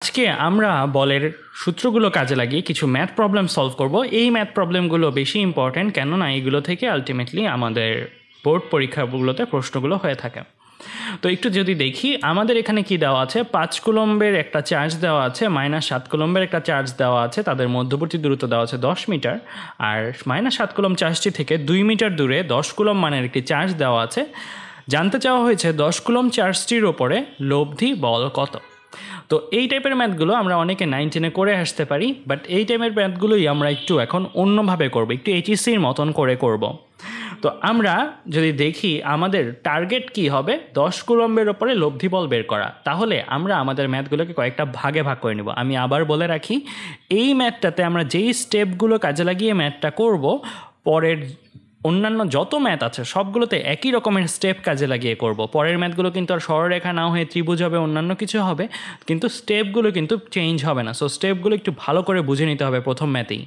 আজকে আমরা বলের সূত্রগুলো কাজে লাগিয়ে কিছু ম্যাথ প্রবলেম সলভ করব। এই ম্যাথ প্রবলেমগুলো বেশি ইম্পর্ট্যান্ট, কেননা এইগুলো থেকে আলটিমেটলি আমাদের বোর্ড পরীক্ষাগুলোতে প্রশ্নগুলো হয়ে থাকে। তো একটু যদি দেখি আমাদের এখানে কি দেওয়া আছে, 5 কুলম্বের একটা চার্জ দেওয়া আছে, -7 কুলম্বের একটা চার্জ দেওয়া আছে, তাদের মধ্যবর্তী দূরত্ব দেওয়া আছে 10 মিটার, আর -7 কুলম্ব চার্জটি থেকে 2 মিটার দূরে 10 কুলম্ব মানের একটি চার্জ দেওয়া আছে। জানতে চাওয়া হয়েছে 10 কুলম্ব চার্জটির ওপরে লব্ধি বল কত। তো এই টাইপের ম্যাথগুলো আমরা অনেকে 9-10 করে আসতে পারি, বাট এই টাইপের ম্যাথগুলোই আমরা একটু এখন অন্যভাবে করব, একটু এইচএসসির মতন করব। তো আমরা যদি দেখি আমাদের টার্গেট কি হবে, 10 কুলম্বের ওপরে লব্ধি বল বের করা। তাহলে আমরা আমাদের ম্যাথগুলোকে কয়েকটা ভাগে ভাগ করে নেব। আমি আবার বলে রাখি, এই ম্যাথটাতে আমরা যেই স্টেপগুলো কাজে লাগিয়ে ম্যাথটা করব, পরের অন্যান্য যত ম্যাথ আছে সবগুলোতে একই রকমের স্টেপ কাজে লাগিয়ে করব। পরের ম্যাথগুলো কিন্তু আর সরলরেখা না হয়ে ত্রিভুজ হবে, অন্যান্য কিছু হবে, কিন্তু স্টেপগুলো কিন্তু চেঞ্জ হবে না। সো স্টেপগুলো একটু ভালো করে বুঝে নিতে হবে প্রথম ম্যাথেই।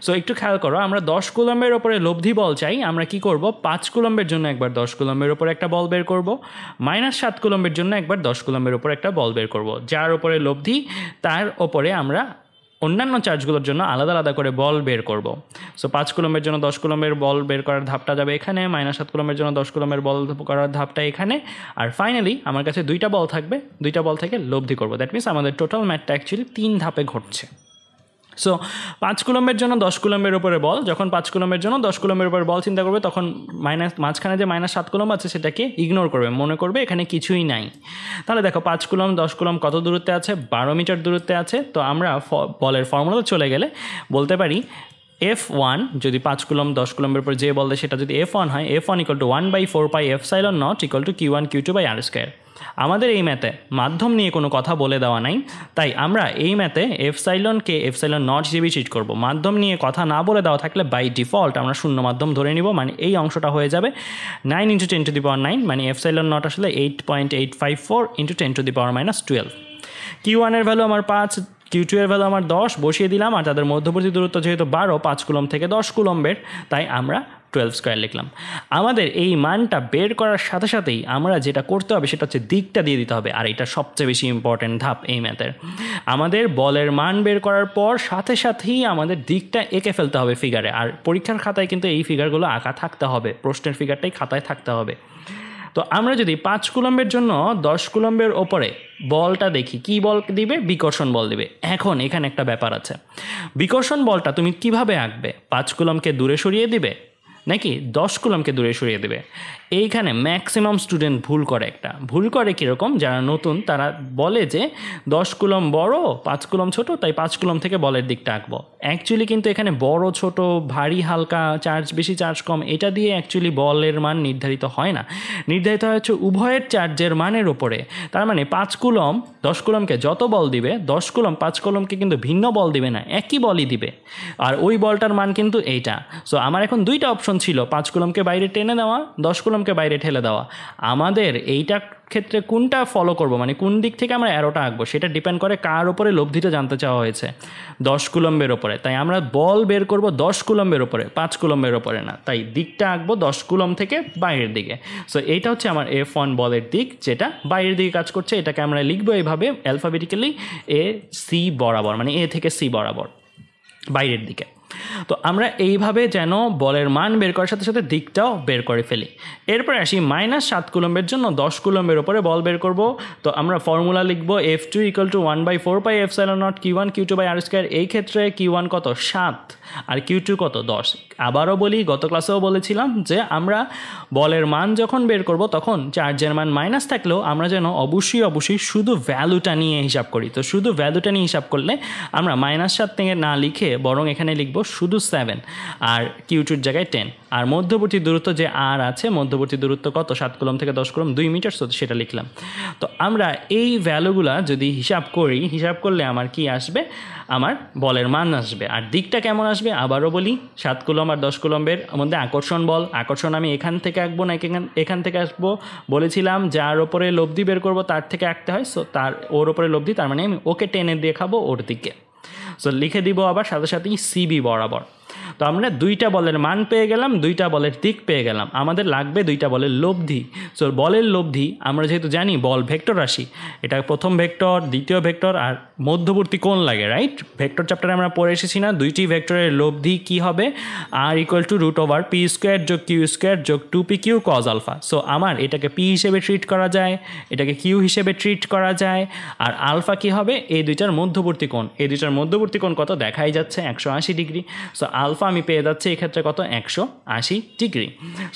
সো একটু খেয়াল করো, আমরা 10 কুলম্বের ওপরে লব্ধি বল চাই। আমরা কি করব, 5 কুলম্বের জন্য একবার 10 কুলম্বের ওপরে একটা বল বের করব, -7 কুলম্বের জন্য একবার 10 কুলম্বের ওপরে একটা বল বের করব। যার ওপরে লব্ধি তার ওপরে আমরা অন্যান্য চার্জগুলোর জন্য আলাদা আলাদা করে বল বের করব। সো 5 কুলম্বের জন্য 10 কুলম্বের বল বের করার ধাপটা যাবে এখানে, -7 কুলম্বের জন্য 10 কুলম্বের বল করার ধাপটা এখানে, আর ফাইনালি আমার কাছে 2টা বল থাকবে, 2টা বল থেকে লব্ধি করব। দ্যাট মিনস আমাদের টোটাল ম্যাথটা অ্যাকচুয়ালি 3 ধাপে ঘটছে। সো 5 কুলম্বের জন্য 10 কুলম্বের উপরে বল, যখন 5 কুলম্বের জন্য 10 কুলম্বের উপরে বল চিন্তা করবে, তখন মাঝখানে যে -7 কুলম্ব আছে সেটাকে ইগনোর করবে, মনে করবে এখানে কিছুই নাই। তাহলে দেখো 5 কুলম্ব 10 কুলম্ব কত দূরত্বে আছে, 12 মিটার দূরত্বে আছে। তো আমরা বলের ফর্মুলা চলে গেলে বলতে পারি F1 যদি 5 কুলম্ব 10 কুলম্বের উপর যে বল দেয় সেটা যদি F1 হয়, F1 = 1/4πε0 = Q2/r²। আমাদের এই ম্যাথে মাধ্যম নিয়ে কোনো কথা বলে দেওয়া নাই, তাই আমরা এই ম্যাথে এফসাইলনকে ε0 হিসেবে ট্রিট করব। মাধ্যম নিয়ে কথা না বলে দেওয়া থাকলে বাই ডিফল্ট আমরা শূন্য মাধ্যম ধরে নিব, মানে এই অংশটা হয়ে যাবে 9 × 10⁻⁹, মানে ε0 আসলে 8.854 × 10⁻12। Q1 এর ভ্যালু আমার 5, Q2 এর ভ্যালু আমার 10 বসিয়ে দিলাম, আর তাদের মধ্যবর্তী দূরত্ব যেহেতু 12, 5 কুলম্ব থেকে 10 কুলম্বের, তাই আমরা 12² লিখলাম। আমাদের এই মানটা বের করার সাথে সাথেই আমরা যেটা করতে হবে সেটা হচ্ছে দিকটা দিয়ে দিতে হবে, আর এটা সবচেয়ে বেশি ইম্পর্ট্যান্ট ধাপ এই ম্যাথের। আমাদের বলের মান বের করার পর সাথে সাথেই আমাদের দিকটা এঁকে ফেলতে হবে ফিগারে, আর পরীক্ষার খাতায় কিন্তু এই ফিগারগুলো আঁকা থাকতে হবে, প্রশ্নের ফিগারটাই খাতায় থাকতে হবে। তো আমরা যদি 5 কুলম্বের জন্য 10 কুলম্বের ওপরে বলটা দেখি, কি বল দিবে, বিকর্ষণ বল দিবে। এখন এখানে একটা ব্যাপার আছে, বিকর্ষণ বলটা তুমি কিভাবে আঁকবে, 5 কুলম্বকে দূরে সরিয়ে দিবে নাকি 10 কুলম্বকে দূরে সরিয়ে দেবে? এইখানে ম্যাক্সিমাম স্টুডেন্ট ভুল করে কীরকম, যারা নতুন তারা বলে যে 10 কুলম্ব বড় 5 কুলম্ব ছোট, তাই 5 কুলম্ব থেকে বলের দিকটা আঁকবো। অ্যাকচুয়ালি কিন্তু এখানে বড় ছোট, ভারী হালকা, চার্জ বেশি চার্জ কম, এটা দিয়ে অ্যাকচুয়ালি বলের মান নির্ধারিত হয় না, নির্ধারিত হচ্ছে উভয়ের চার্জের মানের ওপরে। তার মানে 5 কুলম্ব 10 কুলম্বকে যত বল দিবে, 10 কুলম্ব 5 কুলম্বকে কিন্তু ভিন্ন বল দিবে না, একই বলই দিবে, আর ওই বলটার মান কিন্তু এইটা। সো আমার এখন 2টা অপশন ছিল, 5 কুলম্বকে বাইরে টেনে দেওয়া, 10 কুলম্বকে বাইরে ঠেলে দেওয়া। আমাদের এইটা ক্ষেত্রে কোনটা ফলো করব, মানে কোন দিক থেকে আমরা অ্যারোটা আঁকবো, সেটা ডিপেন্ড করে কার ওপরে লব্ধিটা জানতে চাওয়া হয়েছে, 10 কুলম্বের ওপরে। তাই আমরা বল বের করব 10 কুলম্বের ওপরে, 5 কুলম্বের ওপরে না, তাই দিকটা আঁকবো 10 কুলম্ব থেকে বাইরের দিকে। সো এইটা হচ্ছে আমার F1 বলের দিক, যেটা বাইরের দিকে কাজ করছে। এটাকে আমরা লিখবো এইভাবে অ্যালফাবেটিক্যালি AC বরাবর, মানে A থেকে C বরাবর বাইরের দিকে। তো আমরা এইভাবে যেন বলের মান বের করার সাথে সাথে দিকটাও বের করে ফেলি। এরপর আসি -7 কুলম্বের জন্য 10 কুলম্বের ওপরে বল বের করব। তো আমরা ফর্মুলা লিখব F2 = 1/4πε0 Q1 Q2/r²। এই ক্ষেত্রে Q1 কত, 7, আর Q2 কত, 10। আবারও বলি, গত ক্লাসেও বলেছিলাম যে আমরা বলের মান যখন বের করব তখন চার্জের মান মাইনাস থাকলেও আমরা যেন অবশ্যই শুধু ভ্যালুটা নিয়ে হিসাব করি। তো শুধু ভ্যালুটা নিয়ে হিসাব করলে আমরা -7 থেকে না লিখে বরং এখানে লিখব শুধু 7, আর Q2-র জায়গায় 10, আর মধ্যবর্তী দূরত্ব যে আর আছে, মধ্যবর্তী দূরত্ব কত, 7 কুলম্ব থেকে 10 কুলম্ব 2 মিটার, সেটা লিখলাম। তো আমরা এই ভ্যালুগুলা যদি হিসাব করি, হিসাব করলে আমার কি আসবে, আমার বলের মান আসবে। আর দিকটা কেমন আসবে আবারও বলি, 7 কুলম্ব আর 10 কুলম্বের মধ্যে আকর্ষণ বল, আকর্ষণ আমি এখান থেকে আঁকবো না এখান থেকে আসবো, বলেছিলাম যার ওপরে লব্ধি বের করবো তার থেকে আঁকতে হয়। সো ওর ওপরে লব্ধি, তার মানে আমি ওকে টেনে দেখাবো ওর দিকে। সো লিখে দিব আবার সাথে সাথেই CB বরাবর। তো আমরা দুইটা বলের মান পেয়ে গেলাম, দুইটা বলের দিক পেয়ে গেলাম, আমাদের লাগবে দুইটা বলের লব্ধি। সো বলের লব্ধি আমরা যেহেতু জানি বল ভেক্টর রাশি, এটা প্রথম ভেক্টর, দ্বিতীয় ভেক্টর আর মধ্যবর্তী কোণ লাগে, রাইট? ভেক্টর চ্যাপ্টারে আমরা পড়ে এসেছি না, দুইটি ভেক্টরের লব্ধি কি হবে, আর ইকুয়াল টু √p² যোগ q² যোগ 2pq cos আলফা। সো আমার এটাকে p হিসেবে ট্রিট করা যায়, এটাকে q হিসেবে ট্রিট করা যায়, আর আলফা কি হবে, এই দুইটার মধ্যবর্তী কোণ, এই দুইটার মধ্যবর্তী কোণ কত দেখাই যাচ্ছে 180 ডিগ্রি। সো আলফা আমি পেয়ে যাচ্ছি এক্ষেত্রে কত 180 ডিগ্রি।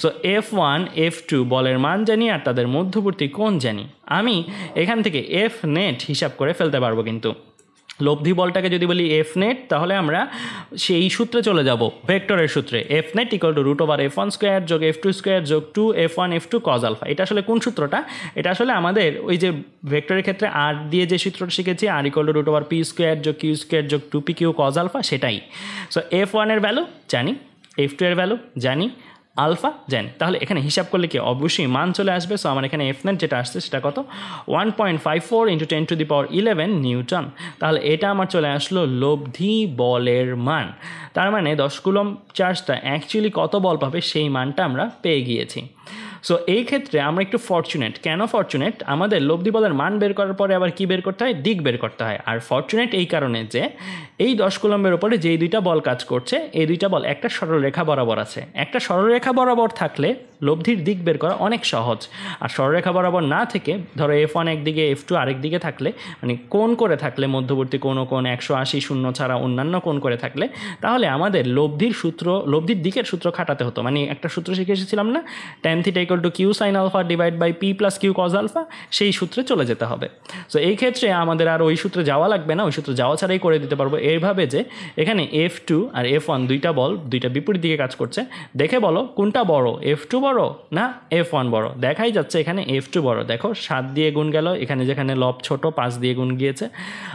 সো F1 F2 বলের মান জানি আর তাদের মধ্যবর্তী কোণ জানি, আমি এখান থেকে F নেট হিসাব করে ফেলতে পারবো। কিন্তু লব্ধি বলটাকে যদি বলি F নেট, তাহলে আমরা সেই সূত্রে চলে যাব, ভেক্টরের সূত্রে। F net equal to √F1² যোগ F2² যোগ 2F1 F2 cos আলফা। এটা আসলে কোন সূত্রটা? এটা আসলে আমাদের ওই যে ভেক্টরের ক্ষেত্রে আর দিয়ে যে সূত্রটা শিখেছি, আর ইকুয়াল টু √p² যোগ q² যোগ 2pq cos আলফা, সেটাই। সো F1 এর ভ্যালু জানি, F2 এর ভ্যালু জানি, আলফা জানি, তাহলে এখানে হিসাব করলে কি অবশ্যই মান চলে আসবে। সো আমার এখানে F নেট যেটা আসছে সেটা কত 1.54 × 10⁻11 নিউটন। তাহলে এটা আমার চলে আসলো লব্ধি বলের মান। তার মানে 10 কুলম্ব চার্জটা অ্যাকচুয়ালি কত বল পাবে সেই মানটা আমরা পেয়ে গিয়েছি। সো এই ক্ষেত্রে আমরা একটু ফরচুনেট। কেন ফরচুনেট? আমাদের লব্ধি বলের মান বের করার পরে আবার কি বের করতে হয়, দিক বের করতে হয়। আর ফরচুনেট এই কারণে যে এই 10 কুলম্বের উপরে যেই দুইটা বল কাজ করছে, এই দুইটা বল একটা সরলরেখা বরাবর আছে। একটা সরলরেখা বরাবর থাকলে লব্ধির দিক বের করা অনেক সহজ। আর সরলরেখা বরাবর না থেকে ধরো F1 একদিকে F2 আরেক দিকে থাকলে, মানে কোণ করে থাকলে, মধ্যবর্তী কোণ 180 শূন্য ছাড়া অন্যান্য কোণ করে থাকলে, তাহলে আমাদের লব্ধির দিকের সূত্র খাটাতে হতো। মানে একটা সূত্র শিখে এসেছিলাম না, tan θ = q sin alpha divide by p + q cos alpha, সেই সূত্রে চলে যেতে হবে। সো এই ক্ষেত্রে আমাদের আর ওই সূত্রে যাওয়া লাগবে না, ওই সূত্রে যাওয়া ছাড়াই করে দিতে পারবো এইভাবে যে এখানে F2 আর F1 দুইটা বল দুইটা বিপরীত দিকে কাজ করছে। দেখে বলো কোনটা বড়, F2 বড় না F1 বড়? দেখাই যাচ্ছে এখানে F2 বড়। দেখো 7 দিয়ে গুণ গেল, এখানে যেখানে লব ছোট 5 দিয়ে গুণ গিয়েছে,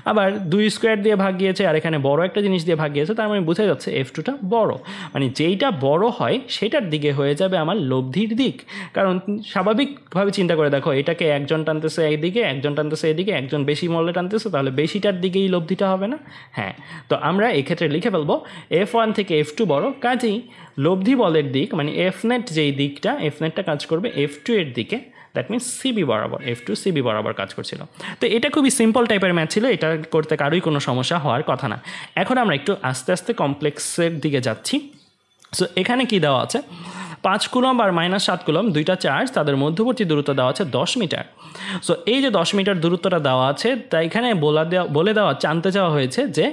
আবার 2² দিয়ে ভাগ গিয়েছে, আর এখানে বড় একটা জিনিস দিয়ে ভাগ গিয়েছে, তার মানে বোঝা যাচ্ছে F2টা বড়। মানে যেইটা বড় হয় সেটার দিকে হয়ে যাবে আমার লব্ধির দিক। কারণ স্বাভাবিকভাবে চিন্তা করে দেখো, এটাকে একজন টানতেছে এইদিকে, একজন টানতেছে এদিকে, একজন বেশি মূল্যে টানতেছে, তাহলে বেশিটার দিকেই লব্ধিটা হবে না? হ্যাঁ। তো আমরা এক্ষেত্রে লিখে ফেলবো F1 থেকে F2 বড়, কাজেই লব্ধি বলের দিক মানে F নেট যেই দিকটা, F নেটটা কাজ করবে F2 এর দিকে। দ্যাট মিনস সিবি বরাবর, F2 সিবি বরাবর কাজ করছিল। তো এটা খুবই সিম্পল টাইপের ম্যাথ ছিল, এটা করতে কারোই কোনো সমস্যা হওয়ার কথা না। এখন আমরা একটু আস্তে আস্তে কমপ্লেক্সের দিকে যাচ্ছি। সো এখানে কি দেওয়া আছে, 5 কুলম্ব আর -7 কুলম্ব দুইটা চার্জ, তাদের মধ্যবর্তী দূরত্ব দেওয়া আছে 10 মিটার। সো এই যে 10 মিটার দূরত্বটা দেওয়া আছে, তাই এখানে জানতে চাওয়া হয়েছে যে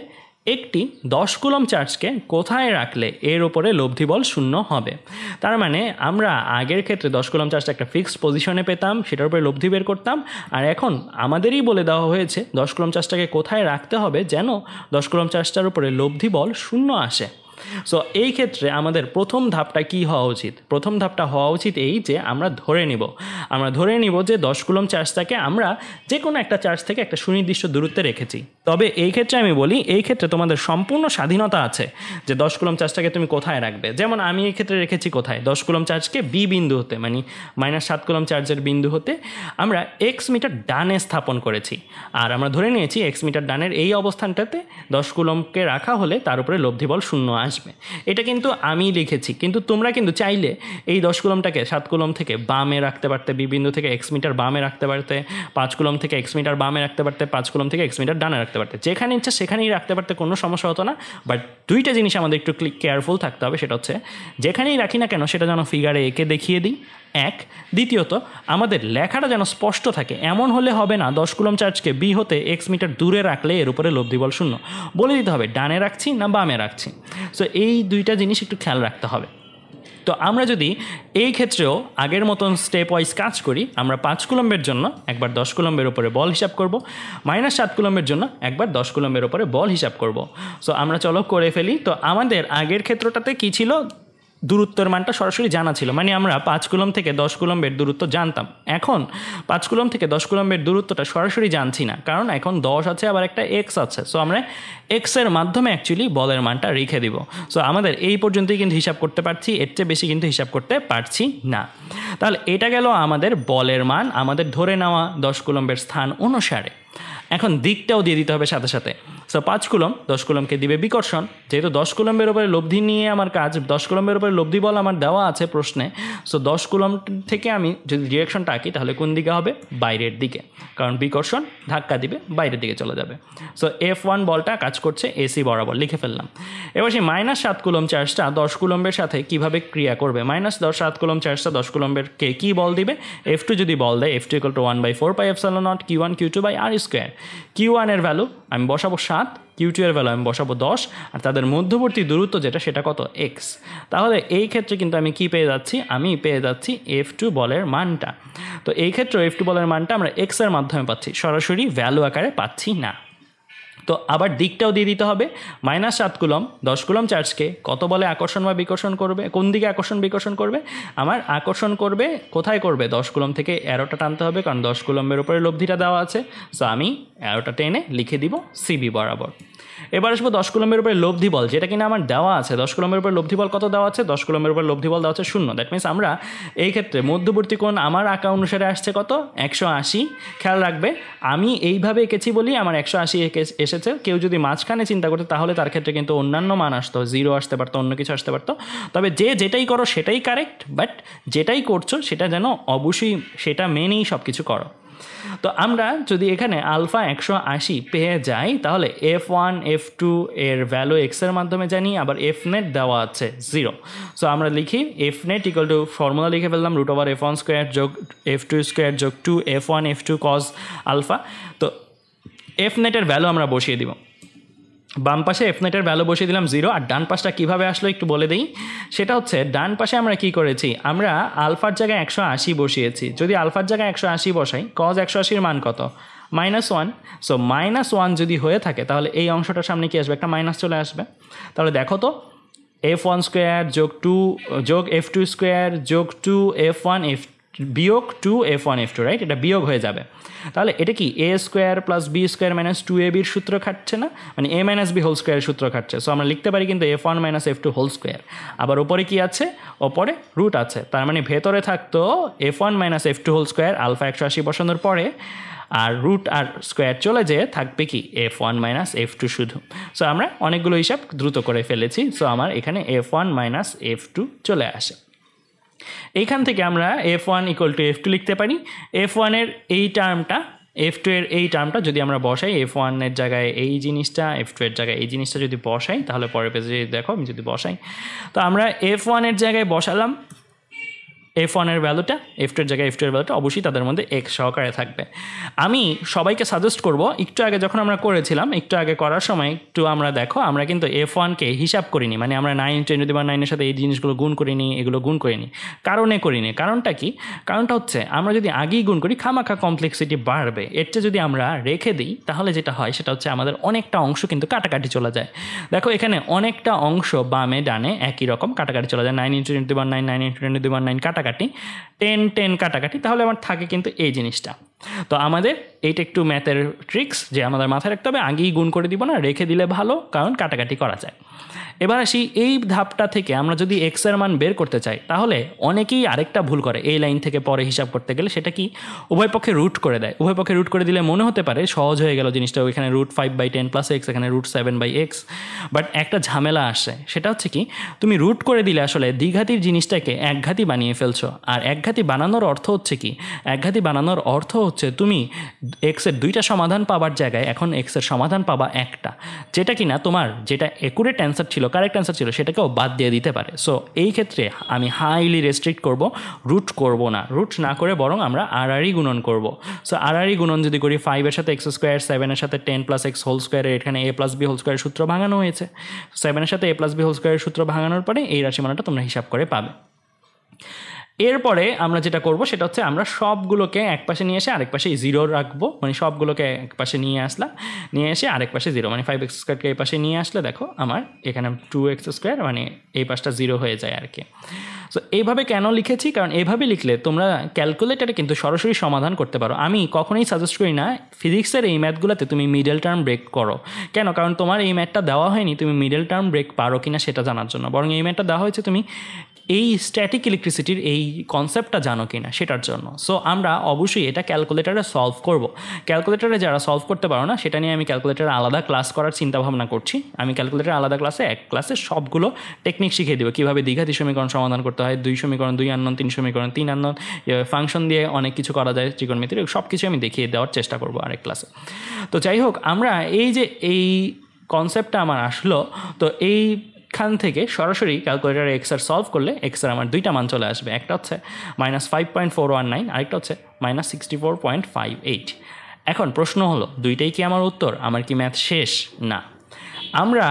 একটি 10 কুলম্ব চার্জকে কোথায় রাখলে এর উপরে লব্ধি বল শূন্য হবে। তার মানে আমরা আগের ক্ষেত্রে 10 কুলম্ব চার্জটা একটা ফিক্সড পজিশনে পেতাম, সেটার উপরে লব্ধি বের করতাম। আর এখন আমাদেরই বলে দেওয়া হয়েছে 10 কুলম্ব চার্জটাকে কোথায় রাখতে হবে যেন 10 কুলম্ব চার্জটার উপরে লব্ধি বল শূন্য আসে। সো এই ক্ষেত্রে আমাদের প্রথম ধাপটা কি হওয়া উচিত? প্রথম ধাপটা হওয়া উচিত এই যে আমরা ধরে নিব যে 10 কুলম্ব চার্জটাকে আমরা যে কোনো একটা চার্জ থেকে একটা সুনির্দিষ্ট দূরত্বে রেখেছি। তবে এই ক্ষেত্রে আমি বলি, এই ক্ষেত্রে তোমাদের সম্পূর্ণ স্বাধীনতা আছে যে 10 কুলম্ব চার্জটাকে তুমি কোথায় রাখবে। যেমন আমি এই ক্ষেত্রে রেখেছি কোথায়, 10 কুলম্ব চার্জকে বি বিন্দু হতে, মানে -7 কুলম্ব চার্জের বিন্দু হতে আমরা x মিটার ডানে স্থাপন করেছি। আর আমরা ধরে নিয়েছি x মিটার ডানের এই অবস্থানটাতে 10 কুলম্বকে রাখা হলে তার উপরে লব্ধি বল শূন্য আসবে। এটা কিন্তু আমি লিখেছি, কিন্তু তোমরা কিন্তু চাইলে এই 10 কুলম্বটাকে 7 কুলম্ব থেকে বামে রাখতে পারতে, বি বিন্দু থেকে x মিটার বামে রাখতে পারতে, 5 কুলম্ব থেকে x মিটার বামে রাখতে পারতে, 5 কুলম্ব থেকে x মিটার ডানে রাখতে পারতে, যেখানে ইচ্ছা সেখানেই রাখতে পারতে, কোনো সমস্যা হতো না। বাট দুইটা জিনিস আমাদের একটু কেয়ারফুল থাকতে হবে, সেটা হচ্ছে যেখানেই রাখি না কেন সেটা যেন ফিগারে এঁকে দেখিয়ে দিই, এক। দ্বিতীয়ত আমাদের লেখাটা যেন স্পষ্ট থাকে, এমন হলে হবে না 10 কুলম্ব চার্জকে বি হতে x মিটার দূরে রাখলে এর উপরে লব্ধি বল শূন্য। বলে দিতে হবে ডানে রাখছি না বামে রাখছি। সো এই দুইটা জিনিস একটু খেয়াল রাখতে হবে। তো আমরা যদি এই ক্ষেত্রেও আগের মতন স্টেপ ওয়াইজ কাজ করি, আমরা 5 কুলম্বের জন্য একবার 10 কুলম্বের উপরে বল হিসাব করব, -7 কুলম্বের জন্য একবার 10 কুলম্বের উপরে বল হিসাব করব। সো আমরা চলো করে ফেলি। তো আমাদের আগের ক্ষেত্রটাতে কি ছিল, দূরত্বের মানটা সরাসরি জানা ছিল, মানে আমরা 5 কুলম্ব থেকে 10 কুলম্বের দূরত্ব জানতাম। এখন 5 কুলম্ব থেকে 10 কুলম্বের দূরত্বটা সরাসরি জানছি না, কারণ এখন 10 আছে আবার একটা x আছে। সো আমরা x এর মাধ্যমে অ্যাকচুয়ালি বলের মানটা রেখে দিব। সো আমাদের এই পর্যন্তই কিন্তু হিসাব করতে পারছি, এর চেয়ে বেশি কিন্তু হিসাব করতে পারছি না। তাহলে এটা গেল আমাদের বলের মান আমাদের ধরে নেওয়া 10 কুলম্বের স্থান অনুসারে। এখন দিকটাও দিয়ে দিতে হবে সাথে সাথে। সো 5 কুলম 10 কুলমকে দিবে বিকর্ষণ, যেহেতু 10 কুলম্বের উপরে লব্ধি নিয়ে আমার কাজ, 10 কুলম্বের উপরে লব্ধি বল আমার দেওয়া আছে প্রশ্নে। সো 10 কুলম থেকে আমি যদি ডিরেকশনটা আঁকি তাহলে কোন দিকে হবে, বাইরের দিকে, কারণ বিকর্ষণ ধাক্কা দিবে বাইরের দিকে চলে যাবে। সো F1 বলটা কাজ করছে এসি বরাবর, লিখে ফেললাম। এবার সেই -7 কুলম চার্জটা 10 কুলম্বের সাথে কিভাবে ক্রিয়া করবে, -7 কুলম চার্জটা 10 কুলম্বের কে কী বল দিবে, F2 যদি বল দেয় F2 = 1/4πε0 Q1 Q2/r²। Q1 এর ভ্যালু আমি বসাবো 7, Q2 এর ভ্যালু আমি বসাবো 10, আর তাদের মধ্যবর্তী দূরত্ব যেটা সেটা কত, x। তাহলে এই ক্ষেত্রে কিন্তু আমি কি পেয়ে যাচ্ছি, আমি পেয়ে যাচ্ছি F2 বলের মানটা। তো এই ক্ষেত্রে F2 বলের মানটা আমরা x এর মাধ্যমে পাচ্ছি, সরাসরি ভ্যালু আকারে পাচ্ছি না। তো আবার দিকটাও দিয়ে দিতে হবে, -7 কুলম 10 কুলম চার্জকে কত বলে আকর্ষণ বা বিকর্ষণ করবে, কোন দিকে আকর্ষণ বিকর্ষণ করবে, আমার আকর্ষণ করবে কোথায় করবে, 10 কুলম থেকে অ্যারোটা টানতে হবে, কারণ 10 কুলমের উপরে লব্ধিটা দেওয়া আছে। সো আমি অ্যারোটা টেনে লিখে দিব সিবি বরাবর। এবার আসবো 10 কুলমের উপরে লব্ধি বল, যেটা কিনা আমার দেওয়া আছে। 10 কুলমের উপরে লব্ধি বল কত দেওয়া আছে, 10 কুলমের উপরে লব্ধি বল দেওয়া আছে 0। দ্যাট মিনস আমরা এই ক্ষেত্রে মধ্যবর্তী কোণ আমার আঁকা অনুসারে আসছে কত, 180। খেয়াল রাখবে আমি এইভাবে এঁকেছি বলি আমার 180 এসেছে। কেউ যদি মাঝখানে চিন্তা করতো তাহলে তার ক্ষেত্রে কিন্তু অন্যান্য মান আসতো, 0 আসতে পারতো, অন্য কিছু আসতে পারতো। তবে যেটাই করো সেটাই কারেক্ট, বাট যেটাই করছো সেটা যেন অবশ্যই সেটা মেনেই সব কিছু করো। তো আমরা যদি এখানে আলফা 180 পেয়ে যাই তাহলে F1 F2 এর ভ্যালু x এর মাধ্যমে জানি, আবার Fnet দেওয়া আছে 0। সো আমরা লিখি Fnet = ফর্মুলা লিখে ফেললাম √f1² যোগ f2² যোগ 2 F1 F2 cos আলফা। তো Fnet এর ভ্যালু আমরা বসিয়ে দিব, বাম পাশে Fnet এর ভ্যালু বসিয়ে দিলাম 0। আর ডান পাশটা কীভাবে আসলো একটু বলে দিই, সেটা হচ্ছে ডান পাশে আমরা কি করেছি, আমরা আলফার জায়গায় 180 বসিয়েছি। যদি আলফার জায়গায় 180 বসাই, cos 180 মান কত, -1। সো -1 যদি হয়ে থাকে তাহলে এই অংশটার সামনে কি আসবে, একটা মাইনাস চলে আসবে। তাহলে দেখো তো F1² যোগ 2 যোগ F2² যোগ 2 F1 F বিয়োগ 2 F1 F2, রাইট, এটা বিয়োগ হয়ে যাবে। তাহলে এটা কি a² + b² - 2ab সূত্র খাটছে না, মানে a - b হোল স্কোয়ার সূত্র খাটছে। সো আমরা লিখতে পারি কিন্তু F1 - F2 হোল স্কোয়ার। আবার ওপরে কি আছে, ওপরে রুট আছে, তার মানে ভেতরে থাকতো F1 - F2 whole square alpha 180 বসানোর পরে, আর রুট আর স্কোয়ার চলে যেয়ে থাকবে কি F1 - F2 শুধু। সো আমরা অনেকগুলো হিসাব দ্রুত করে ফেলেছি। সো আমার এখানে F1 - F2 চলে আসে। এইখান থেকে আমরা F1 = F2 লিখতে পারি। F1 এর এই টার্মটা, F2 এর এই টার্মটা যদি আমরা বসাই, F1 এর জায়গায় এই জিনিসটা, F2 এর জায়গায় এই জিনিসটা যদি বসাই, তাহলে পরের পেজে দেখো আমি যদি বসাই, তো আমরা F1 এর জায়গায় বসালাম F1 এর ভ্যালুটা, F2 এর জায়গায় F2 এর ভ্যালুটা অবশ্যই তাদের মধ্যে x সহকারে থাকবে। আমি সবাইকে সাজেস্ট করব, একটু আগে যখন আমরা করেছিলাম, একটু আগে করার সময় একটু আমরা দেখো আমরা কিন্তু F1কে হিসাব করিনি, মানে আমরা 9 × 10⁻9 এর সাথে এই জিনিসগুলো গুণ করিনি, এগুলো গুণ করিনি। করিনি, কারণটা কি, কারণটা হচ্ছে আমরা যদি আগেই গুণ করি খামাখা কমপ্লেক্সিটি বাড়বে। এর চেয়ে যদি আমরা রেখে দিই তাহলে যেটা হয় সেটা হচ্ছে আমাদের অনেকটা অংশ কিন্তু কাটাকাটি চলে যায়। দেখো এখানে অনেকটা অংশ বামে ডানে একই রকম কাটাকাটি চলে যায়, 9 × 10⁻9 9 × 10⁻9 কাটাকাটি, 10 কাটাকাটি, তাহলে আমার থাকে কিন্তু এই জিনিসটা। তো আমাদের এইটা একটু ম্যাথের ট্রিক্স যে আমাদের মাথায় রাখতে হবে, আগেই গুণ করে দিব না, রেখে দিলে ভালো, কারণ কাটাকাটি করা যায়। এবার আসি এই ধাপটা থেকে আমরা যদি x এর মান বের করতে চাই তাহলে অনেকেই আরেকটা ভুল করে এই লাইন থেকে পরে হিসাব করতে গেলে, সেটা কি উভয় পক্ষে রুট করে দেয়। উভয় পক্ষে রুট করে দিলে মনে হতে পারে সহজ হয়ে গেল জিনিসটা, ওইখানে √5/10 + x, এখানে √7/x, বাট একটা ঝামেলা আসে। সেটা হচ্ছে কি, তুমি রুট করে দিলে আসলে দ্বিঘাতির জিনিসটাকে একঘাতি বানিয়ে ফেলছো। আর একঘাতি বানানোর অর্থ হচ্ছে কি, একঘাতি বানানোর অর্থ হচ্ছে তুমি x এর 2টা সমাধান পাবার জায়গায় এখন x এর সমাধান পাবা একটা, যেটা কিনা তোমার যেটা একুরেট অ্যান্সার ছিল, কারেক্ট অ্যান্সার ছিল, সেটাকেও বাদ দিয়ে দিতে পারে। সো এই ক্ষেত্রে আমি হাইলি রেস্ট্রিক্ট করব, রুট করব না, রুট না করে বরং আমরা আড়াআড়ি গুণন করব। সো আড়াআড়ি গুণন যদি করি, 5 এর সাথে x², 7 এর সাথে 10 + x হোল স্কোয়ার, এখানে a + b হোল স্কোয়ার সূত্র ভাঙানো হয়েছে। 7 এর সাথে a + b হোল স্কোয়ার সূত্র ভাঙানোর পরে এই রাশিমালাটা তোমরা হিসাব করে পাবে। এরপরে আমরা যেটা করব সেটা হচ্ছে আমরা সবগুলোকে এক পাশে নিয়ে এসে আরেক পাশে 0 রাখবো, মানে সবগুলোকে এক পাশে নিয়ে এসে আরেক পাশে 0, মানে 5x² এই পাশে নিয়ে আসলে দেখো আমার এখানে 2x², মানে এই পাশটা 0 হয়ে যায় আর কি। সো এইভাবে কেন লিখেছি, কারণ এইভাবে লিখলে তোমরা ক্যালকুলেটারে কিন্তু সরাসরি সমাধান করতে পারো। আমি কখনোই সাজেস্ট করি না ফিজিক্সের এই ম্যাথগুলোতে তুমি মিডল টার্ম ব্রেক করো। কেন, কারণ তোমার এই ম্যাথটা দেওয়া হয়নি তুমি মিডল টার্ম ব্রেক পারো কিনা সেটা জানার জন্য, বরং এই ম্যাথটা দেওয়া হয়েছে তুমি এই স্ট্যাটিক ইলেকট্রিসিটির এই কনসেপ্টটা জানো কি না সেটার জন্য। সো আমরা অবশ্যই এটা ক্যালকুলেটারে সলভ করব। ক্যালকুলেটারে যারা সলভ করতে পারো না সেটা নিয়ে আমি ক্যালকুলেটারে আলাদা ক্লাস করার চিন্তাভাবনা করছি। আমি ক্যালকুলেটারে আলাদা এক ক্লাসে সবগুলো টেকনিক শিখিয়ে দেবো, কীভাবে দ্বিঘাতী সমীকরণ সমাধান করতে হয়, 2 সমীকরণ 2 আননোন, 3 সমীকরণ 3 আননোন, ফাংশন দিয়ে অনেক কিছু করা যায় ত্রিকোণমিতির, সব কিছু আমি দেখিয়ে দেওয়ার চেষ্টা করবো আরেক ক্লাসে। তো যাই হোক, আমরা এই যে এই কনসেপ্টটা আমার আসলো, তো এইখান থেকে সরাসরি ক্যালকুলেটারে এক্সআর সলভ করলে এক্সআর আমার দুইটা মান চলে আসবে। একটা হচ্ছে -5.419, আরেকটা হচ্ছে -64.58। এখন প্রশ্ন হলো, দুইটাই কি আমার উত্তর? আমার কি ম্যাথ শেষ? না, আমরা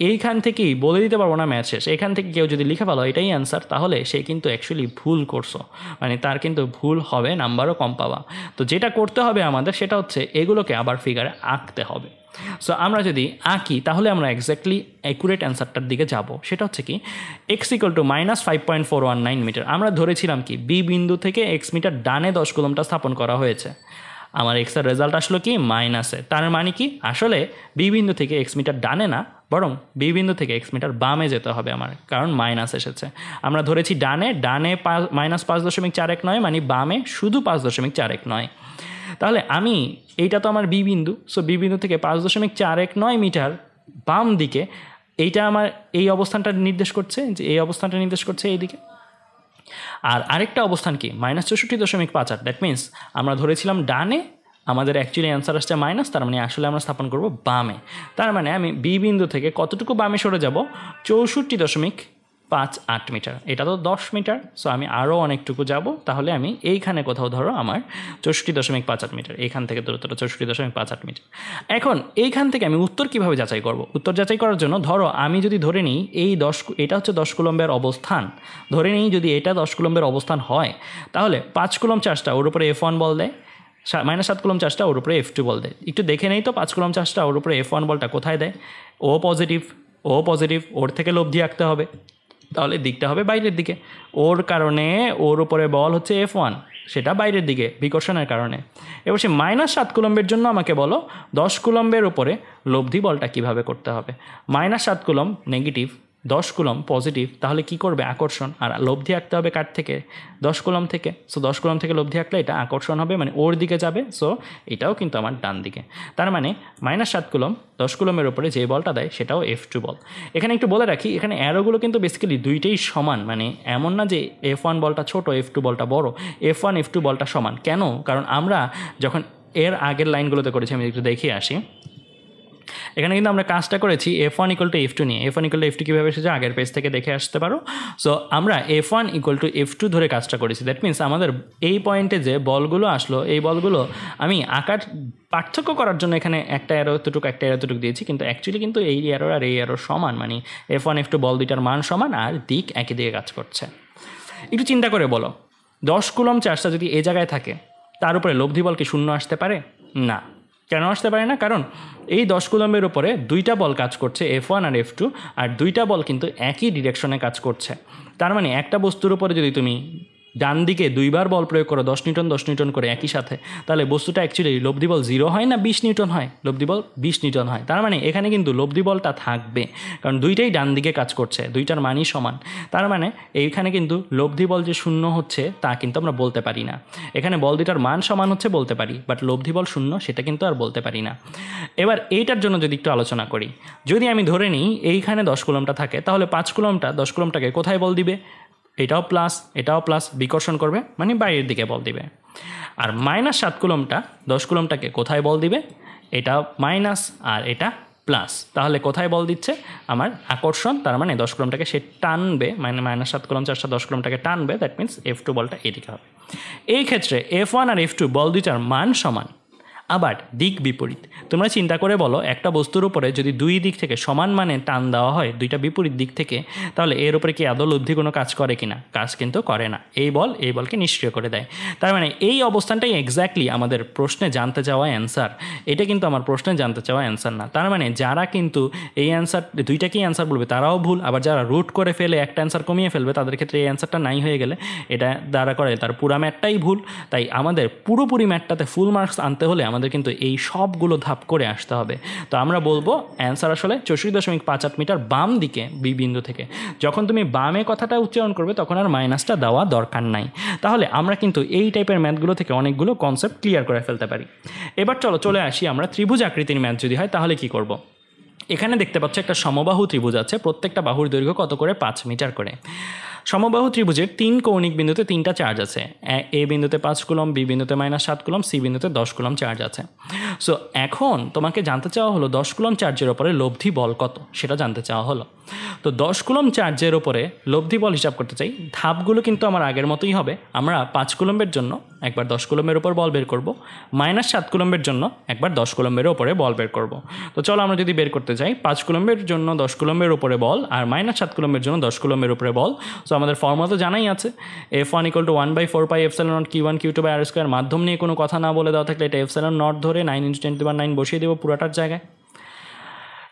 এইখান থেকেই বলে দিতে পারবো না ম্যাথ শেষ। এখান থেকে কেউ যদি লিখে ফেলো এটাই অ্যান্সার, তাহলে সে কিন্তু অ্যাকচুয়ালি ভুল করছো, মানে তার কিন্তু ভুল হবে, নাম্বারও কম পাবা। তো যেটা করতে হবে আমাদের সেটা হচ্ছে এগুলোকে আবার ফিগারে আঁকতে হবে। সো আমরা যদি আঁকি তাহলে আমরা এক্স্যাক্টলি অ্যাকুরেট অ্যান্সারটার দিকে যাব। সেটা হচ্ছে কি, x = -5.419 মিটার। আমরা ধরেছিলাম কি, বি বিন্দু থেকে এক্স মিটার ডানে 10 কুলমটা স্থাপন করা হয়েছে। আমার এক্সের রেজাল্ট আসলো কি মাইনাসে। তার মানে কি, আসলে বি বিন্দু থেকে এক্স মিটার ডানে না, বরং বি বিন্দু থেকে এক্স মিটার বামে যেতে হবে আমার, কারণ মাইনাস এসেছে। আমরা ধরেছি ডানে -5.419, মানে বামে শুধু 5.419। তাহলে আমি, এইটা তো আমার বি বিন্দু, সো বি বিন্দু থেকে 5.419 মিটার বাম দিকে, এইটা আমার এই অবস্থানটা নির্দেশ করছে, যে এই অবস্থানটা নির্দেশ করছে এইদিকে। আর আরেকটা অবস্থান কি, -64.58। দ্যাট মিনস আমরা ধরেছিলাম ডানে, আমাদের অ্যাকচুয়ালি অ্যান্সার আসছে মাইনাস, তার মানে আসলে আমরা স্থাপন করব বামে। তার মানে আমি বি বিন্দু থেকে কতটুকু বামে সরে যাব, 64.58 মিটার। এটা তো 10 মিটার, সো আমি আরও অনেকটুকু যাব। তাহলে আমি এইখানে কোথাও ধরো আমার 64.58 মিটার, এইখান থেকে দূরত্বটা 64.58 মিটার। এখন এইখান থেকে আমি উত্তর কিভাবে যাচাই করব? উত্তর যাচাই করার জন্য ধরো আমি যদি ধরে নিই এটা হচ্ছে 10 কুলম্বের অবস্থান, ধরে নিই যদি এটা 10 কুলম্বের অবস্থান হয়, তাহলে 5 কুলম চার্জটা ওর উপরে F1 বল দেয়, -7 কুলম চার্জটা ওর উপরে F2 বল দেয়। একটু দেখে নেই তো 5 কুলম চার্জটা ওর উপরে F1 বলটা কোথায় দেয়? ও পজিটিভ, ওর থেকে লব্ধি আঁকতে হবে, তাহলে দিকটা হবে বাইরের দিকে। ওর কারণে ওর উপরে বল হচ্ছে F1, সেটা বাইরের দিকে বিকর্ষণের কারণে। এবার সে -7 কুলম্বের জন্য আমাকে বলো 10 কুলম্বের উপরে লব্ধি বলটা কিভাবে করতে হবে। -7 কুলম নেগেটিভ, 10 কুলম পজিটিভ, তাহলে কি করবে? আকর্ষণ। আর লব্ধি আঁকতে হবে কার থেকে? 10 কুলম থেকে। সো 10 কুলম থেকে লব্ধি আঁকলে এটা আকর্ষণ হবে, মানে ওর দিকে যাবে। সো এটাও কিন্তু আমার ডান দিকে। তার মানে -7 কুলম 10 কুলমের উপরে যে বলটা দেয় সেটাও F2 বল। এখানে একটু বলে রাখি, এখানে অ্যারোগুলো কিন্তু বেসিক্যালি দুইটাই সমান, মানে এমন না যে F1 বলটা ছোট F2 বলটা বড়, F1 F2 বলটা সমান। কেন? কারণ আমরা যখন এর আগের লাইনগুলোতে করেছি, আমি একটু দেখিয়ে আসি, এখানে কিন্তু আমরা কাজটা করেছি F1 = F2 নিয়ে। F1 = F2 কীভাবে এসেছে আগের পেজ থেকে দেখে আসতে পারো। সো আমরা F1 = F2 ধরে কাজটা করেছি। দ্যাট মিনস আমাদের এই পয়েন্টে যে বলগুলো আসলো, এই বলগুলো আমি আকার পার্থক্য করার জন্য এখানে একটা অ্যারো এতটুকু দিয়েছি, কিন্তু অ্যাকচুয়ালি কিন্তু এই অ্যারো আর এই অ্যারো সমান, মানে F1 F2 বল দুইটার মান সমান আর দিক একই দিকে কাজ করছে। একটু চিন্তা করে বলো, 10 কুলম চার্জটা যদি এই জায়গায় থাকে, তার উপরে লব্ধি বল কি শূন্য আসতে পারে? না। কেন আসতে পারে না? কারণ এই 10 কুলম্বের উপরে দুইটা বল কাজ করছে, F1 আর F2, আর দুইটা বল কিন্তু একই ডিরেকশনে কাজ করছে। তার মানে একটা বস্তুর উপরে যদি তুমি ডান দিকে দুইবার বল প্রয়োগ করো 10 নিউটন করে একই সাথে, তাহলে বস্তুটা অ্যাকচুয়ালি লব্ধি বল 0 হয় না 20 নিউটন হয়? লব্ধি বল 20 নিউটন হয়। তার মানে এখানে কিন্তু লব্ধি বলটা থাকবে, কারণ দুইটাই ডান দিকে কাজ করছে, দুইটার মানই সমান। তার মানে এইখানে কিন্তু লব্ধি বল যে শূন্য হচ্ছে তা কিন্তু আমরা বলতে পারি না। এখানে বল দুইটার মান সমান হচ্ছে বলতে পারি, বাট লব্ধি বল শূন্য সেটা কিন্তু আর বলতে পারি না। এবার এইটার জন্য যদি একটু আলোচনা করি, যদি আমি ধরে নিই এইখানে 10 কুলমটা থাকে, তাহলে 5 কুলমটা 10 কুলমটাকে কোথায় বল দিবে? এটাও প্লাস বিকর্ষণ করবে, মানে বাইরের দিকে বল দিবে। আর -7 কুলমটা 10 কুলমটাকে কোথায় বল দিবে? এটা মাইনাস আর এটা প্লাস, তাহলে কোথায় বল দিচ্ছে? আমার আকর্ষণ। তার মানে 10 কুলমটাকে সে টানবে, মানে -7 কুলম চার্জটা 10 কুলমটাকে টানবে। দ্যাট মিনস F2 বলটা এদিকে হবে। এই ক্ষেত্রে F1 আর F2 বল দুইটার মান সমান, আবার দিক বিপরীত। তোমরা চিন্তা করে বলো, একটা বস্তুর উপরে যদি দুই দিক থেকে সমান মানে টান দেওয়া হয়, দুইটা বিপরীত দিক থেকে, তাহলে এর উপরে কি আদৌ লব্ধি কোনো কাজ করে কিনা? কাজ কিন্তু করে না। এই বলকে নিষ্ক্রিয় করে দেয়। তার মানে এই অবস্থানটাই এক্স্যাক্টলি আমাদের প্রশ্নে জানতে চাওয়া অ্যান্সার। এটা কিন্তু আমার প্রশ্নে জানতে চাওয়া অ্যান্সার না। তার মানে যারা কিন্তু এই অ্যান্সার দুইটাকেই অ্যান্সার বলবে তারাও ভুল, আবার যারা রুট করে ফেলে একটা অ্যান্সার কমিয়ে ফেলবে তাদের ক্ষেত্রে এই অ্যান্সারটা নাই হয়ে গেলে এটা দ্বারা করে তার পুরো ম্যাথটাই ভুল। তাই আমাদের পুরোপুরি ম্যাথটাতে ফুল মার্কস আনতে হলে আমাদের কিন্তু এই সবগুলো ধাপ করে আসতে হবে। তো আমরা বলবো অ্যান্সার আসলে 64.58 মিটার বাম দিকে বি বিন্দু থেকে। যখন তুমি বামে কথাটা উচ্চারণ করবে তখন আর মাইনাসটা দেওয়া দরকার নাই। তাহলে আমরা কিন্তু এই টাইপের ম্যাথগুলো থেকে অনেকগুলো কনসেপ্ট ক্লিয়ার করে ফেলতে পারি। এবার চলে আসি আমরা ত্রিভুজ আকৃতির ম্যাথ যদি হয় তাহলে কি করব। এখানে দেখতে পাচ্ছ একটা সমবাহু ত্রিভুজ আছে, প্রত্যেকটা বাহুর দৈর্ঘ্য কত করে 5 মিটার করে। সমবাহু ত্রিভুজের 3 কৌণিক বিন্দুতে 3টা চার্জ আছে। এ বিন্দুতে 5 কুলম, বি বিন্দুতে -7 কুলম, সি বিন্দুতে 10 কুলম চার্জ আছে। সো এখন তোমাকে জানতে চাওয়া হলো 10 কুলম চার্জের ওপরে লব্ধি বল কত, সেটা জানতে চাওয়া হলো। তো 10 কুলম চার্জের ওপরে লব্ধি বল হিসাব করতে চাই। ধাপগুলো কিন্তু আমার আগের মতোই হবে। আমরা 5 কুলম্বের জন্য একবার 10 কুলম্বের ওপর বল বের করব, -7 কুলম্বের জন্য একবার 10 কুলম্বের ওপরে বল বের করব। তো চলো আমরা যদি বের করতে চাই 5 কুলম্বের জন্য 10 কুলম্বের ওপরে বল আর -7 কুলম্বের জন্য 10 কুলম্বের ওপরে বল। সো আমাদের ফর্মুলা তো জানাই আছে, F1 = 1/4πε0 Q1 Q2/r²। মাধ্যম নিয়ে কোনো কথা না বলে দেওয়া থাকলে এটা এপসাইলন নট ধরে 9 × 10⁹ বসিয়ে দেবো পুরাটার জায়গায়।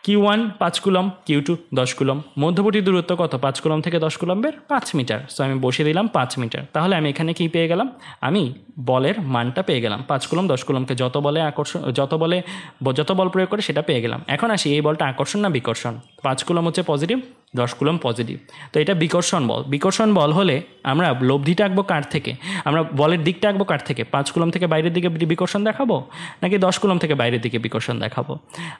Q1 5 coulomb, Q2 10 coulomb. মধ্যবর্তী দূরত্ব কত? 5 কুলম থেকে 10 কুলম্বের 5 মিটার। সো আমি বসিয়ে দিলাম 5 মিটার। তাহলে আমি এখানে কি পেয়ে গেলাম? আমি বলের মানটা পেয়ে গেলাম। 5 কুলম 10 কুলমকে যত বল প্রয়োগ করে সেটা পেয়ে গেলাম। এখন আসি এই বলটা আকর্ষণ না বিকর্ষণ। 5 কুলম হচ্ছে পজিটিভ, 10 কুলম পজিটিভ, তো এটা বিকর্ষণ বল। বিকর্ষণ বল হলে আমরা লব্ধিটা আঁকবো কার থেকে, আমরা বলের দিকটা আঁকবো কার থেকে? 5 কুলম থেকে বাইরের দিকে বিকর্ষণ দেখাবো নাকি 10 কুলম থেকে বাইরের দিকে বিকর্ষণ দেখাবো?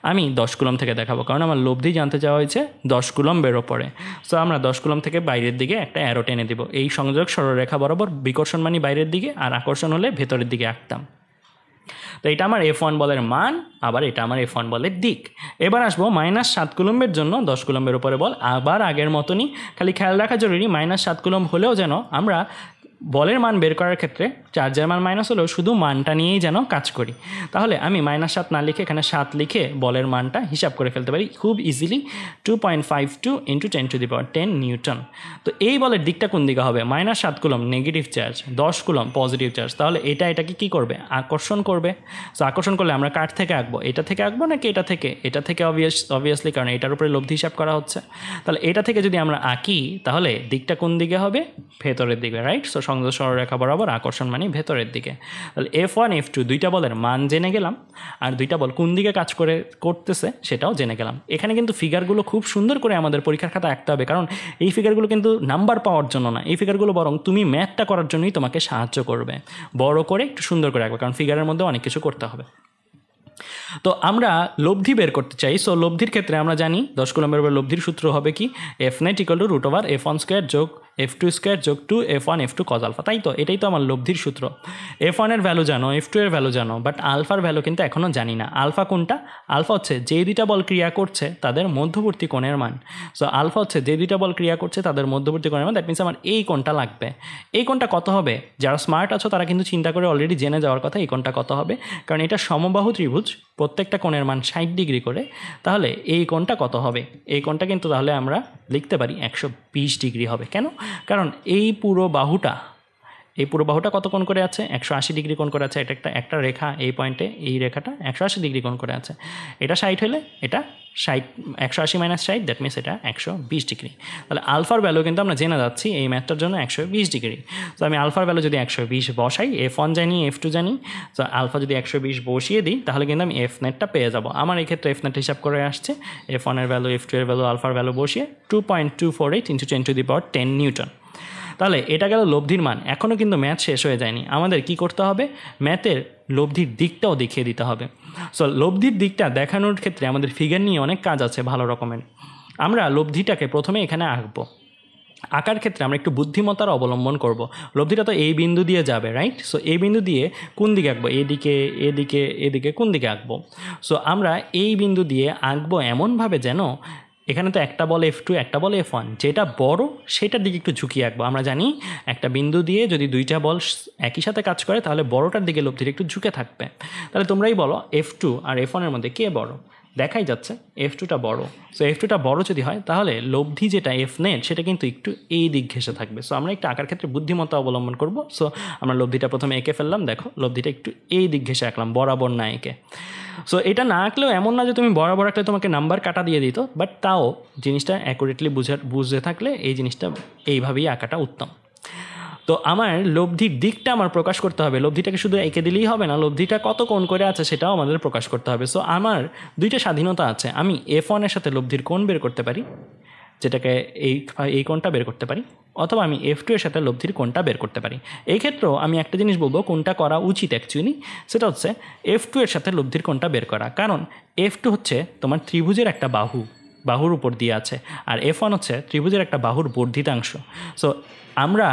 আমি 10 কুলম থেকে দেখাবো, কারণ আমার লব্ধি জানতে চাওয়া হয়েছে 10 কুলম্বের ওপরে। সো আমরা 10 কুলম থেকে বাইরের দিকে একটা অ্যারো টেনে দিব। এই সংযোগ সরলরেখা বরাবর বিকর্ষণ মানে বাইরের দিকে আর আকর্ষণ হলে ভেতরের দিকে আঁকতাম। তো এটা আমার F1 বলের মান, আবার এটা আমার F1 বলের দিক। এবার আসবো -7 কুলম্বের জন্য 10 কুলম্বের উপরে বল। আবার আগের মতনই, খালি খেয়াল রাখা জরুরি -7 কুলম্ব হলেও যেন আমরা বলের মান বের করার ক্ষেত্রে চার্জের মান মাইনাস হলেও শুধু মানটা নিয়েই যেন কাজ করি। তাহলে আমি -7 না লিখে এখানে 7 লিখে বলের মানটা হিসাব করে ফেলতে পারি খুব ইজিলি, 2.52 × 10⁻10 নিউটন। তো এই বলের দিকটা কোন দিকে হবে? -7 coulomb negative charge, 10 coulomb positive charge. তাহলে এটাকে কি করবে? আকর্ষণ করবে। সো আকর্ষণ করলে আমরা কার থেকে আঁকবো? এটা থেকে আঁকবো নাকি এটা থেকে? এটা থেকে অবভিয়াসলি, কারণ এটার উপরে লব্ধি হিসাব করা হচ্ছে। তাহলে এটা থেকে যদি আমরা আঁকি তাহলে দিকটা কোন দিকে হবে? ভেতরের দিকে, রাইট? সো সংযোগ সরলরেখা বরাবর আকর্ষণ মানে ভেতরের দিকে। তাহলে F1 F2 দুইটা বলের মান জেনে গেলাম, আর দুইটা বল কোন দিকে কাজ করতেছে সেটাও জেনে গেলাম। এখানে কিন্তু ফিগারগুলো খুব সুন্দর করে আমাদের পরীক্ষার খাতা আঁকতে হবে, কারণ এই ফিগারগুলো কিন্তু নাম্বার পাওয়ার জন্য না, এই ফিগারগুলো বরং তুমি ম্যাথটা করার জন্যই তোমাকে সাহায্য করবে। বড় করে একটু সুন্দর করে আঁকবে, কারণ ফিগারের মধ্যে অনেক কিছু করতে হবে। তো আমরা লব্ধি বের করতে চাই। সো লব্ধির ক্ষেত্রে আমরা জানি 10 কুলম্বের উপর লব্ধির সূত্র হবে কি? F net = √F1² যোগ F2² যোগ 2F1 F2 cos আলফা। তাই তো, এটাই তো আমার লব্ধির সূত্র। F1 এর ভ্যালু জানো, F2 এর ভ্যালু জানো, বাট আলফার ভ্যালু কিন্তু এখনও জানি না। আলফা কোনটা? আলফা হচ্ছে যে দুইটা বল ক্রিয়া করছে তাদের মধ্যবর্তী কোণের মান। সো আলফা হচ্ছে যে দুইটা বল ক্রিয়া করছে তাদের মধ্যবর্তী কোণের মান। দ্যাট মিনস আমার এই কোণটা লাগবে। এই কোণটা কত হবে? যারা স্মার্ট আছো তারা কিন্তু চিন্তা করে অলরেডি জেনে যাওয়ার কথা এই কোণটা কত হবে, কারণ এটা সমবাহু ত্রিভুজ, প্রত্যেকটা কোণের মান 60 ডিগ্রি করে। তাহলে এই কোণটা কত হবে? এই কোণটা কিন্তু তাহলে আমরা লিখতে পারি 120 ডিগ্রি হবে। কেন? কারণ এই পুরো বাহুটা কত কোণ করে আছে? 180 ডিগ্রি কোণ করে আছে। এটা একটা রেখা, এই পয়েন্টে এই রেখাটা 180 ডিগ্রি কোণ করে আছে। এটা 60 হলে এটা 180 - 60, দ্যাট মিনস এটা 120 ডিগ্রি। তাহলে আলফার ভ্যালু কিন্তু আমরা জেনে যাচ্ছি এই ম্যাথটার জন্য 120 ডিগ্রি। তো আমি আলফার ভ্যালু যদি 120 বসাই, F1 জানি, F2 জানি, তো আলফা যদি 120 বসিয়ে দিই তাহলে কিন্তু আমি F নেটটা পেয়ে যাব। আমার এই ক্ষেত্রে F নেট হিসাব করে আসছে F1 এর ভ্যালু, F2 এর ভ্যালু, আলফার ভ্যালু বসিয়ে 2.248 × 10⁻10 নিউটন। তাহলে এটা গেল লব্ধির মান। এখনও কিন্তু ম্যাথ শেষ হয়ে যায়নি, আমাদের কি করতে হবে? ম্যাথের লব্ধির দিকটাও দেখিয়ে দিতে হবে। সো লব্ধির দিকটা দেখানোর ক্ষেত্রে আমাদের ফিগার নিয়ে অনেক কাজ আছে ভালো রকমের। আমরা লব্ধিটাকে প্রথমে এখানে আঁকবো। আঁকার ক্ষেত্রে আমরা একটু বুদ্ধিমত্তার অবলম্বন করব। লব্ধিটা তো এই বিন্দু দিয়ে যাবে, রাইট? সো এই বিন্দু দিয়ে কোন দিকে আঁকবো? এদিকে কোন দিকে আঁকবো? সো আমরা এই বিন্দু দিয়ে আঁকবো এমনভাবে যেন এখানে তো একটা বল F2, একটা বল F1, যেটা বড় সেটার দিকে একটু ঝুঁকিয়ে আঁকবো। আমরা জানি একটা বিন্দু দিয়ে যদি দুইটা বল একই সাথে কাজ করে তাহলে বড়টার দিকে লব্ধিটা একটু ঝুঁকে থাকবে। তাহলে তোমরাই বলো F2 আর F1 এর মধ্যে কে বড়? দেখাই যাচ্ছে F2টা বড়। সো F2টা বড় যদি হয় তাহলে লব্ধি যেটা F net সেটা কিন্তু একটু এই দিক ঘেঁষে থাকবে। সো আমরা একটু আঁকার ক্ষেত্রে বুদ্ধিমত্তা অবলম্বন করব। সো আমরা লব্ধিটা প্রথমে এঁকে ফেললাম। দেখো লব্ধিটা একটু এই দিক ঘেঁষে আঁকলাম, বরাবর না এঁকে। সো এটা না আঁকলেও এমন না যে তুমি বরাবর আঁকলে তোমাকে নাম্বার কাটা দিয়ে দিত, বাট তাও জিনিসটা অ্যাকুরেটলি বুঝে থাকলে এই জিনিসটা এইভাবেই আঁকাটা উত্তম। তো আমার লব্ধির দিকটা আমার প্রকাশ করতে হবে, লব্ধিটাকে শুধু এঁকে দিলেই হবে না, লব্ধিটা কত কোণ করে আছে সেটাও আমাদের প্রকাশ করতে হবে। সো আমার দুইটা স্বাধীনতা আছে, আমি F1 এর সাথে লব্ধির কোণ বের করতে পারি, যেটাকে এই কোণটা বের করতে পারি, অথবা আমি F2 এর সাথে লব্ধির কোণটা বের করতে পারি। এই ক্ষেত্রেও আমি একটা জিনিস বলবো কোনটা করা উচিত অ্যাকচুয়ালি, সেটা হচ্ছে F2 এর সাথে লব্ধির কোণটা বের করা, কারণ F2 হচ্ছে তোমার ত্রিভুজের একটা বাহুর উপর দিয়ে আছে, আর F1 হচ্ছে ত্রিভুজের একটা বাহুর বর্ধিতাংশ। সো আমরা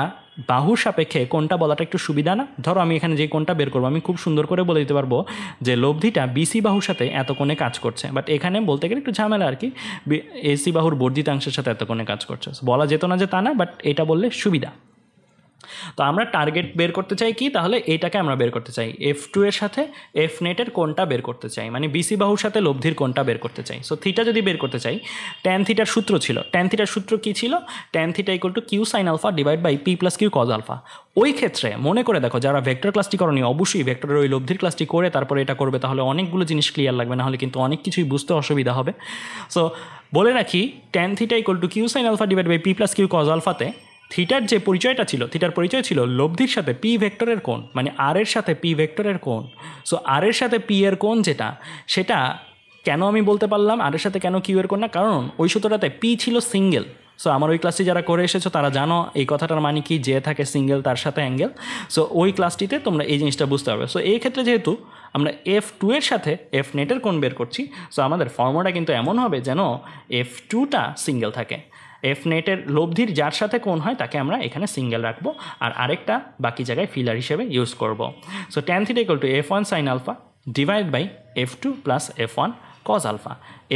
বাহুর সাপেক্ষে কোনটা বলাটা একটু সুবিধা না? ধরো আমি এখানে যে কোনটা বের করবো আমি খুব সুন্দর করে বলে দিতে পারবো যে লব্ধিটা BC বাহুর সাথে এত কোণে কাজ করছে, বাট এখানে বলতে গেলে একটু ঝামেলা আর কি, AC বাহুর বর্ধিতাংশের সাথে এত কোণে কাজ করছে। বলা যেত না যে তা না, বাট এটা বললে সুবিধা। তো আমরা টার্গেট বের করতে চাই কি, তাহলে এইটাকে আমরা বের করতে চাই, F2 এর সাথে F নেটের কোণটা বের করতে চাই, মানে BC বাহুর সাথে লব্ধির কোণটা বের করতে চাই। সো থিটা যদি বের করতে চাই, ট্যান থিটার সূত্র ছিল, ট্যান থিটার সূত্র কী ছিল, tan theta equal to q sine alpha divide by P plus q cos alpha. ওই ক্ষেত্রে মনে করে দেখো, যারা ভেক্টর ক্লাসটি করনি অবশ্যই ভেক্টরের ওই লব্ধির ক্লাসটি করে তারপরে এটা করবে, তাহলে অনেকগুলো জিনিস ক্লিয়ার লাগবে, নাহলে কিন্তু অনেক কিছুই বুঝতে অসুবিধা হবে। সো বলে রাখি, tan theta equal to q sine alpha divide by P plus q cos আলফাতে থিটার যে পরিচয়টা ছিল, থিটার পরিচয় ছিল লব্ধির সাথে P ভেক্টরের কোণ, মানে আর এর সাথে P ভেক্টরের কোণ। সো আর এর সাথে P এর কোণ যেটা, সেটা কেন আমি বলতে পারলাম আর এর সাথে কেন কিউ এর কোণ না, কারণ ওই সূত্রটাতে P ছিল সিঙ্গেল। সো আমার ওই ক্লাসটি যারা করে এসেছো তারা জানো এই কথাটার মানে কি, যে থাকে সিঙ্গেল তার সাথে অ্যাঙ্গেল। সো ওই ক্লাসটিতে তোমরা এই জিনিসটা বুঝতে পারবে। সো এই ক্ষেত্রে যেহেতু আমরা F2 এর সাথে F নেটের কোণ বের করছি, সো আমাদের ফর্মুলাটা কিন্তু এমন হবে যেন F2টা সিঙ্গেল থাকে, F নেটের লব্ধির যার সাথে কোণ হয় তাকে আমরা এখানে সিঙ্গেল রাখবো, আর আরেকটা বাকি জায়গায় ফিলার হিসেবে ইউজ করব। So tan theta equal to F1 sine alpha divide by F2 plus F1 cos alpha.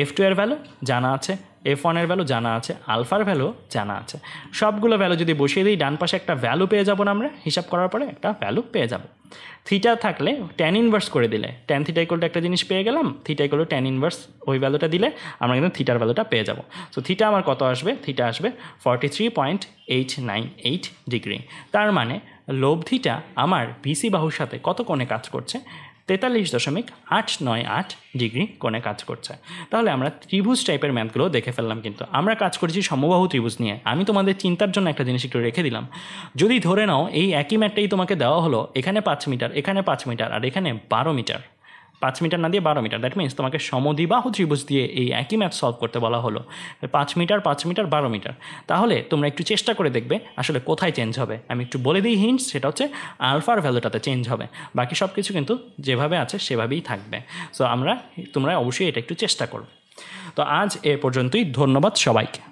F2 এর ভ্যালু জানা আছে, F1 এর ভ্যালু জানা আছে, আলফার ভ্যালু জানা আছে, সবগুলো ভ্যালু যদি বসিয়ে দিই ডান পাশে একটা ভ্যালু পেয়ে যাবো না, আমরা হিসাব করার পরে একটা ভ্যালু পেয়ে যাব। থিটা থাকলে ট্যান ইনভার্স করে দিলে ট্যান থিটা ইকুয়াল টু একটা জিনিস পেয়ে গেলাম, theta equal two tan inverse, ওই ভ্যালুটা দিলে আমরা কিন্তু থিটার ভ্যালুটা পেয়ে যাব। সো থিটা আমার কত আসবে, থিটা আসবে 43.898 ডিগ্রি। তার মানে লব্ধিটা আমার BC বাহুর সাথে কত কোণে কাজ করছে, 43.898 ডিগ্রি কোণে কাজ করছে। তাহলে আমরা ত্রিভুজ টাইপের ম্যাথগুলো দেখে ফেললাম, কিন্তু আমরা কাজ করেছি সমবাহু ত্রিভুজ নিয়ে। আমি তোমাদের চিন্তার জন্য একটা জিনিস একটু রেখে দিলাম, যদি ধরে নাও এই একই ম্যাথটাই তোমাকে দেওয়া হলো, এখানে 5 মিটার, এখানে 5 মিটার, আর এখানে 12 মিটার, 5 মিটার না দিয়ে 12 মিটার, দ্যাট মিনস তোমাকে সমদ্বিবাহু ত্রিভুজ দিয়ে এই একই ম্যাথ সলভ করতে বলা হলো, 5 মিটার 5 মিটার 12 মিটার। তাহলে তোমরা একটু চেষ্টা করে দেখবে আসলে কোথায় চেঞ্জ হবে। আমি একটু বলে দিই হিন্টস, সেটা হচ্ছে আলফার ভ্যালুটাতে চেঞ্জ হবে, বাকি সব কিছু কিন্তু যেভাবে আছে সেভাবেই থাকবে। সো তোমরা অবশ্যই এটা একটু চেষ্টা করো। তো আজ এ পর্যন্তই, ধন্যবাদ সবাইকে।